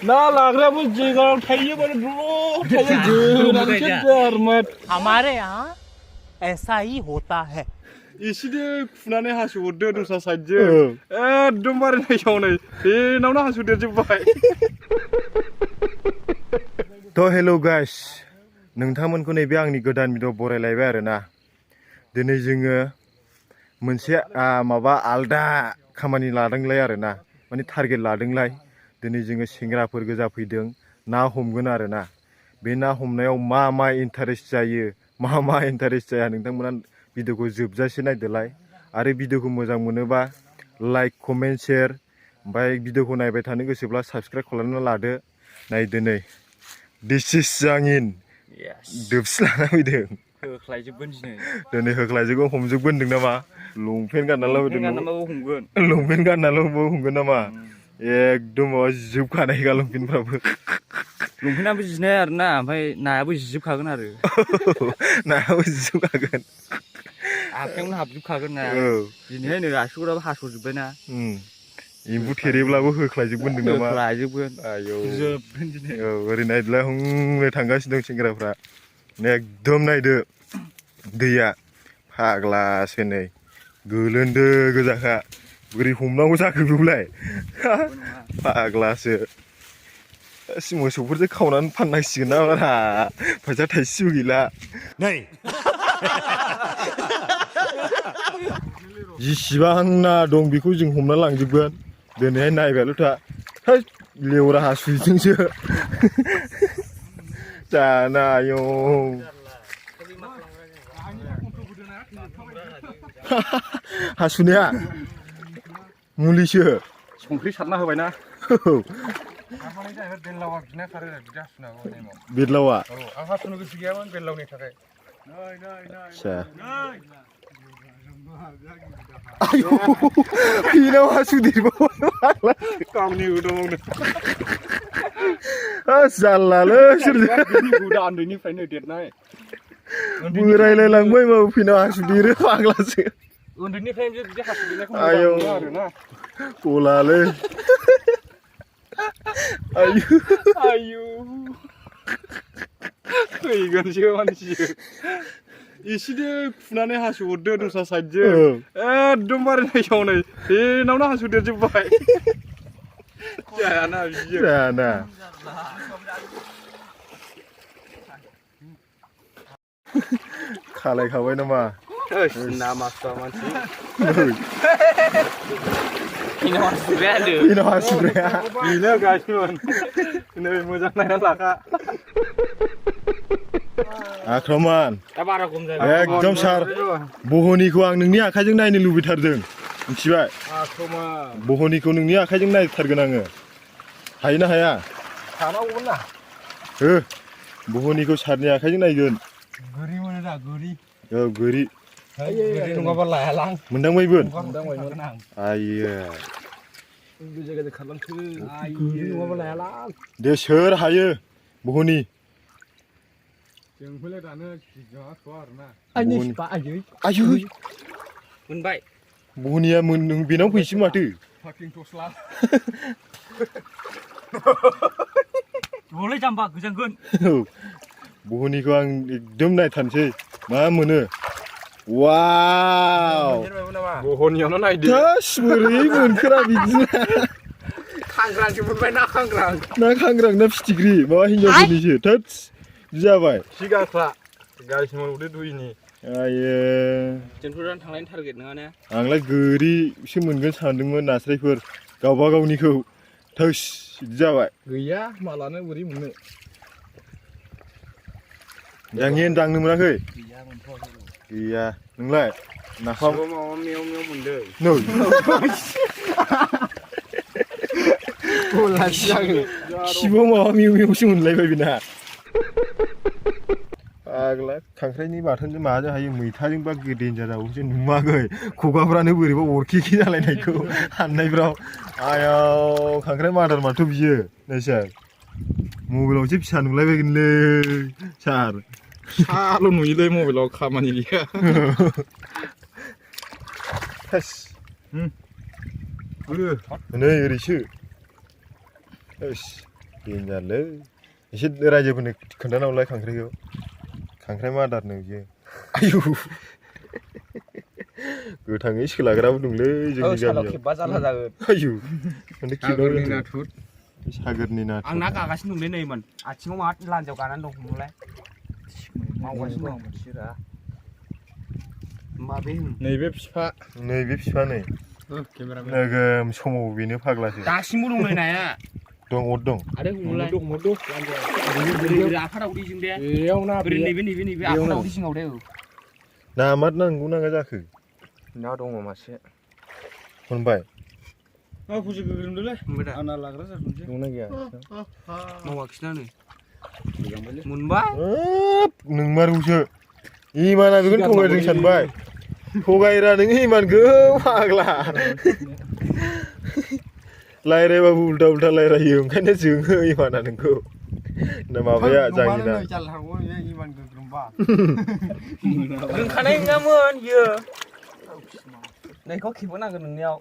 ना लाग्राबो जेगाव थायो माने ब्र थायो जोनानै हमारे यहाँ ऐसा ही होता है एसेनो खुनानै हासुहरदो दस्रा साइडजों एकदमबारे नायसावनाय बेनावनो हासुदेरजोब्बाय थ' हेल' गाइस नोंथांमोनखौ नैबे आंनि गोदान भिडिअ बरायलायबाय आरोना दिनै जोङो मोनसे माबा आलदा खामानि लादोंलाय आरोना माने टारगेट लादोंलाय दिनै जोङो सेंग्राफोर गोजा फैदों ना हमगोन आरोना बे ना हमनायाव मा इन्टारेस्ट जायो मा इन्टारेस्ट जाया नोंथांमोना भिडिअखौ जोबजासे नायदोलाय आरो भिडिअखौ मोजां मोनोबा लाइक कमेन्ट शेयार ओमफ्राय भिडिअखौ नायबाय थानो गोसोब्ला साबस्क्राइब खालामना लादो नायदो नै दिस इज जांगिन दोबसि लाना फैदों होख्लायजोबगोन दिनै होख्लायजोबगोन हमजोबगोन होनदों नामा लंपेन्ट गाननानैल' लंपेन्ट गाननानैल' हमगोन नामा एकदम माबा जिजोबखानायखा लंपेन्टफ्राबो लंपेन्टआबो जिनाय आरोना ओमफ्राय नायाबो जिजोबखागोन आरो नायाबो जिजोबखागोन आखायावनो हाबजोबखागोन नाया दिनैहाय नै आसुगुराबो हास'जोब्बायना एम्बु थेरेब्लाबो होख्लायजोबगोन होनदों नामा होख्लायजोबगोन आयौ औ ओरै नायदोलाय हंनो थांगासिनो दं सेंग्राफ्रा एकदम नायदो दैया फाग्लासो नै गोलोन्दो गोजाखा बोरै हमनांगौ जाखो बेखौलाय फाग्लासो मोसौफोरजों खावनानै फाननांसिगोन ना बारा फैसा थाइसेबो गैला नै जिसिबां ना दं बेखौ जों हमना लांजोबगोन दिनैहाय नायबायल' था लेवरा हासुइजोंसो जाना आयौ हासुनाया मुलिसो संख्रि सारना होबायना बेदलावा बिना खारो बिदा हासुनांगौ बेदलावा आं हासुनो गोसो गैयामोन बेदलावनि थाखाय आयौ बेनाव हासुदेरबावो गावनि उदावनो जारलालै सोरजों उन्दैनिफ्रायनो देरनाय बोरायलाय लांबाय माबा फिनाव हासुदेरो फाग्लासो उन्दैनिफ्रायनो बिदि हासुदेरनायखौ आयौ मोजां मोनो आरोना गलालै आयु फैगोनसो मानसि एसेनो खुनानै हासुहरदो दस्रा साइडजों एकदमबारे नायसावनाय बेनावनो हासुदेरजोब्बाय जायाना बिदिजों जायाना खालायखाबाय नामा ना मास्टार मानसि बेनाव हासुग्राया बेनो गासिमोन नै मोजां नायना लाखा आख्रमन एकदम सार बहनिखौ आं नोंनि आखाइजों नायनो लुबैथारदों मिथिबाय बहनिखौ नोंनि आखाइजों नायथारगोन आङो हायो ना हाया हानांगौमोन ना हो बहनिखौ सारनि आखाइजों नायगोन गोरि मोनो दा गोरि औ गोरि नङाबा लायालां मोनदांबायमोन आइयो गोजा गोजा खारलांखो गोरि नङाबा लायालां दे सोर हायो बहनि जोंफोरलाय दानो जाथ'आ आरोना आयौ मोनबाय बहनिया बेनाव फैसै माथो फाकिं टसला रलै जाम्बा गोजांगोन बहनिखौ आं एकदम नायथारसै मा मोनो वाव बहनियावनो नायदो बोरै मोनखोरा बिदिनो खांग्रांसो मोनबाय ना खांग्रां ना फिथिख्रि माबा हिनजावफोरनिसो थोद जाबाय सिगांफ्रा गारिसिमाव उदै दुइनि आयो जोंथ' थांनायनि टारगेट नङा ने आंलाय गोरिसो मोनगोन सानदोंमोन नास्रायफोर गावबा गावनिखौ थोस बिदि जाबाय गैया मालानो बोरै मोननो जांगिन दांनो मोनाखै गैया नोंलाय नाफाम माबा मेव मेव मोनदों सिबाव माबा मेव मेवसो मोनलायबाय बेना फाग्ला खांख्राइनि बाथोनजों माजों हायो मैथाजोंबा देन्जार जाबावसो नुवाखै खुगाफ्रानो बोरैबा अरखेखे जालायनायखौ हाननायफ्राव आयाव खांख्राइ मादार माथो बियो नै सार मबाइलावसो फिसा नुलायबायगोनलै सार साल' नुयोलै मबाइलाव खामानि गैया नै ओरैसो देनजारलै एसे रायजोफोरनो खोन्थाना हरलाय खांख्राइखौ खांख्राइ मा आदारनो बियो आयु गोथाङै सोलाग्राबो दंलै जोंनि गामियाव खेबबा जाला जागोन आयु माने सागरनि नाथुर सागरनि नाथुर आं ना गागासिनो दंलै नैमोन आथिङाव मा लान्जायाव गानानै दं हमलाय मावगासिनो दं मोनसिरा माबे नैबे फिफा नै नोगोम समाव बेनो फाग्लासो दासिमबो दं नै नाया दं अर दं आरो हमलाय लान्जायाव आफा दावदैजों दे बेयाव ना नैबे आफा दावदै सिङाव दे ना मा नांगौ नाङा जाखो ना दङ मासे मोनबाय माखौसो गोग्रोमदोंलै आंना लाग्रा जाथोंसै दंना गैया मावाखिना नै मोनबाय नोंमारगौसो इमाना बेखौनो थगायदों सानबाय थगायरा नों इमानखौ फाग्ला रायज्लायबाबो उल्था उल्था रायज्लायो ओंखायनो जोङो इमाना नोंखौ ना माबाया जागिना रोंखानाय नङामोन बियो नैखौ खेबोनांगोन नोंनियाव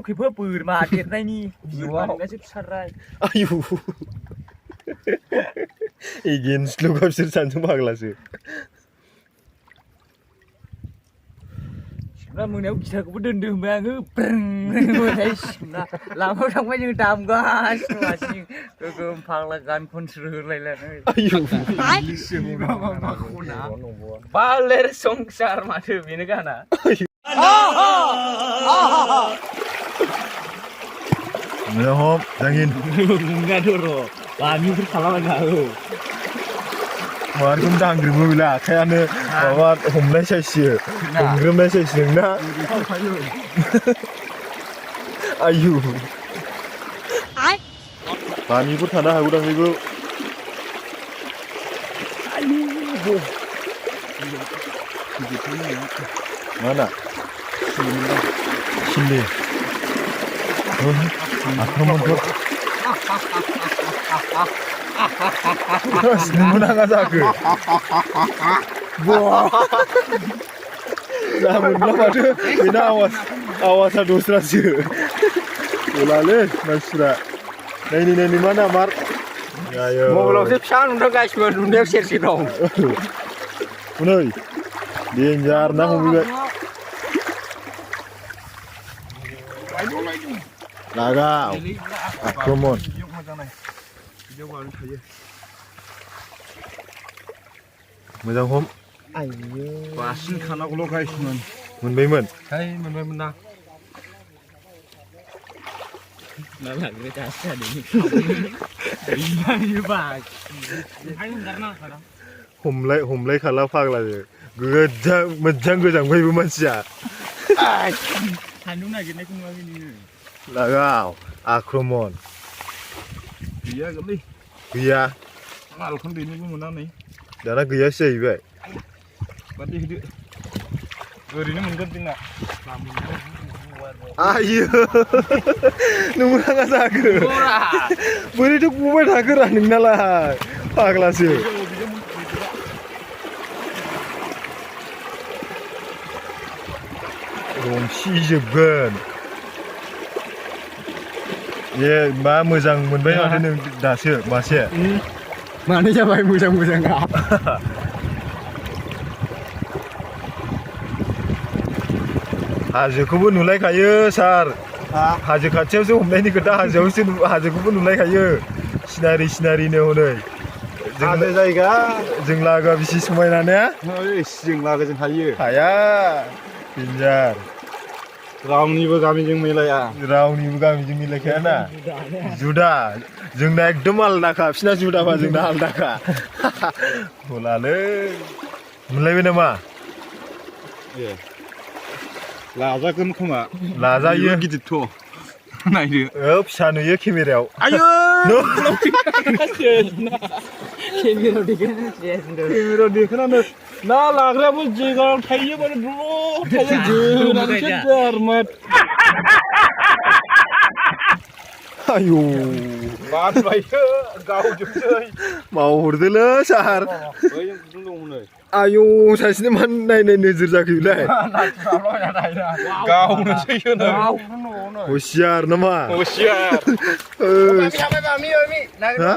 खेबो बोरमा देरनायनि जिउआवसो फिसाराय आयु एगेन्स्टल' गावसोर सानजों फाग्लासो सिमला मोनायाव गिटारखौबो दोनदों होनबाय आङो ब्रों सिमला लामायाव थांबाय जों दामगासिनो मासिं गोगोम फाग्ला गान खनस्रोलायलायनानै बालेर संसार माथो बेनो गाना मोजां हम जागिन नोंनाथ' र' बामिफोर खालामबाय मारखौनो दांग्रोमो बेला आखायानो माबा हमनाय साइससो हमग्रोमनाय साइस नोंना आयु बामिफोर थानो हागौदां बेखौ मा ना सिलि आक्रमणफोर नोंबो नाङा जाखो ना मोनब्ला माथो बेना आवाजा दस्रासो गलालै मानसिफ्रा नायनि मा नामार मबाइलावसो फिसा नुदों गासिबो नुनायाव सेरसे दं नै देन्जार ना हमहैबाय लागाव आक्रमण मोजां हम बासिन खानांगौल' गायसोमोन मोनबायमोन मोनबायमोन ना लाग्रो दासो हमलाय खाला फाग्लाजों मोजां गोजांबायबो मानसिया सान्दुं नागिरनायखौ नुवाखै नोङो लागाव आक्रमण गैया गोरलै गैया मालखौनो दैनोबो मोना नै दाना गैयासो जाहैबाय बादि होदो ओरैनो मोनगोन जोंना आयो नोंबो नाङा जाखो बोरैथ' गबाय थाखोरा नोंनालाय फाग्लासो रंसिजोबगोन ए मा मोजां मोनबाय माथो नों दासो मासे मानो जाबाय मोजां हाजोखौबो नुलायखायो सार हाजो खाथियावसो हमनायनि खोथा हाजोखौबो नुलायखायो सिनारिनो हनै हाजो जायगा जों लागोआ बेसे समायना ने जों लागोजों हाया देन्जार रावनिबो गामिजों मिलायखाया ना जुदा जोंना एकदम आलदाखा बिसिना जुदाबा जोंना आलदाखा हलालै मोनलायबाय नामा लाजागोन खोमा लाजायो गिदिरथ' नायदो फिसा नुयो केमेरायाव आयौ केमेरायाव देखोनानो ना लाग्रायाबो जेगाव थायो माने ब्ल' थायो आयौ बारबायसो गावजोबसै मावहरदोलै सार गुदुं दंमोन नै आयौ सासेनो मा नायनाय नोजोर जाखो बेलाय गावनो सैयोनो हुसियार नामा हुसियार हा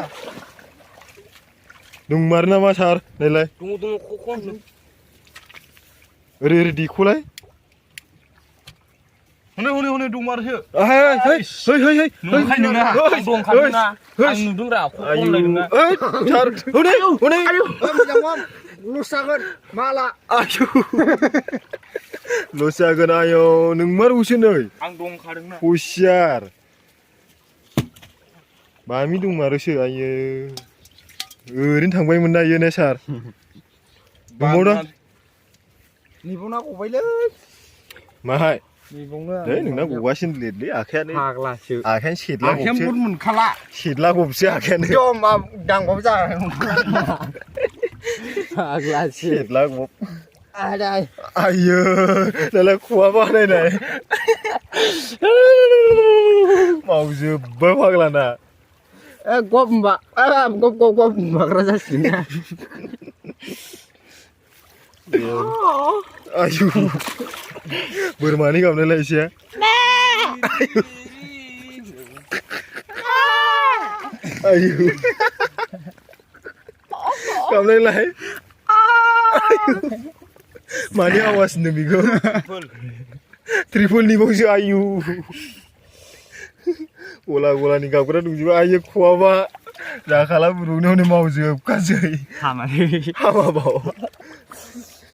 दंमारो नामा सार नायलाय दङ खखन ओरै ओरै दिखौलाय हनै दंमारोसो है नंखाय नङा आं दंखादोंना आं नुदोंरा खखनलायदोंना सार हनै लस जागोन माला आयौ लस जागोन आयौ नोंमारगौसो नै आं दंखादोंना हुसियार बामि दंमारोसो आयो ओरैनो थांबायमोन ना इयो ने सार दंबावदा निबना गबायलै माहाय निबना नै नोंना गगासिनो लेरलै आखायानो फाग्लासो आखायानो सेदला आखायानो गबसो बद मोनखाला सेदला गबसो आखायानो मा दांबाबो जागोन फाग्लासो सेदला गब आदाय आयो दालाय खवा बानायनाय मावजोब्बाय फाग्लाना गब होनबा गब होनबाग्रा जासिगोन आयु बोरमानि गाबनायलाय एसे आयु गाबनायलाय मानि आवाज होनदों बेखौ ट्रिपोलनि बावसो आयु गलानि गाबग्रा दंजोबो आयो खवाबा जाखाला बुरुनो हनै मावजोबखासै हामालै हामाबाव